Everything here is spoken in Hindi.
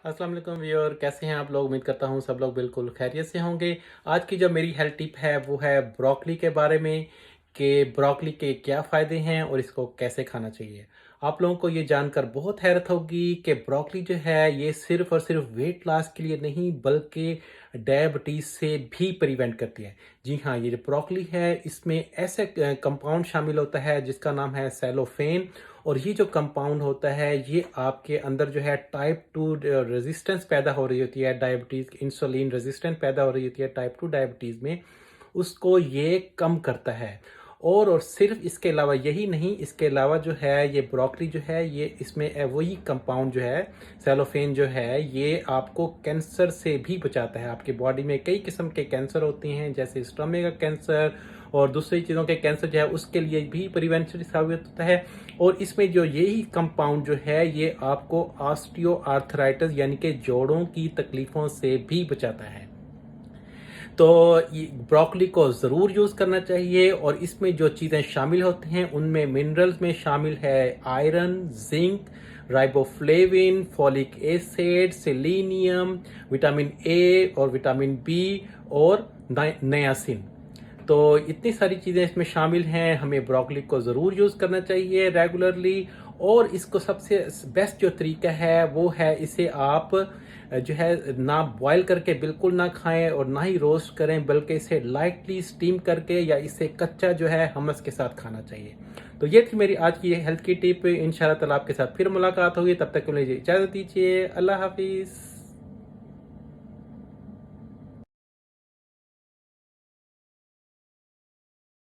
अस्सलाम वालेकुम व्यूअर, कैसे हैं आप लोग। उम्मीद करता हूँ सब लोग बिल्कुल खैरियत से होंगे। आज की जो मेरी हेल्थ टिप है वो है ब्रोकली के बारे में कि ब्रोकली के क्या फ़ायदे हैं और इसको कैसे खाना चाहिए। आप लोगों को ये जानकर बहुत हैरत होगी कि ब्रोकली जो है ये सिर्फ़ और सिर्फ़ वेट लॉस के लिए नहीं बल्कि डायबिटीज़ से भी प्रिवेंट करती है। जी हाँ, ये जो ब्रोकली है इसमें ऐसे कंपाउंड शामिल होता है जिसका नाम है सेलोफ़ेन। और ये जो कंपाउंड होता है ये आपके अंदर जो है टाइप 2 रेजिस्टेंस पैदा हो रही होती है, डायबिटीज़ इंसुलिन रेजिस्टेंस पैदा हो रही होती है टाइप 2 डायबिटीज़ में, उसको ये कम करता है। और सिर्फ इसके अलावा यही नहीं, इसके अलावा जो है ये ब्रोकली जो है ये इसमें वही कंपाउंड जो है सेलोफेन जो है ये आपको कैंसर से भी बचाता है। आपकी बॉडी में कई किस्म के कैंसर होते हैं जैसे स्टमक का कैंसर और दूसरी चीज़ों के कैंसर जो है उसके लिए भी प्रिवेंशन साबित होता है। और इसमें जो यही कंपाउंड जो है ये आपको ऑस्टियो आर्थराइटिस यानी कि जोड़ों की तकलीफ़ों से भी बचाता है। तो ये ब्रोकली को ज़रूर यूज़ करना चाहिए और इसमें जो चीज़ें शामिल होती हैं उनमें मिनरल्स में शामिल है iron, zinc, riboflavin, folic acid, selenium, vitamin A और विटामिन बी और नियासिन। तो इतनी सारी चीज़ें इसमें शामिल हैं। हमें ब्रोकली को ज़रूर यूज़ करना चाहिए रेगुलरली। और इसको सबसे बेस्ट जो तरीका है वो है इसे आप जो है ना बॉयल करके बिल्कुल ना खाएं और ना ही रोस्ट करें, बल्कि इसे लाइटली स्टीम करके या इसे कच्चा जो है हमस के साथ खाना चाहिए। तो ये थी मेरी आज की हेल्थ की टिप। इंशाल्लाह ताला आपके साथ फिर मुलाकात होगी, तब तक के लिए इजाज़त दीजिए। अल्लाह हाफिज़।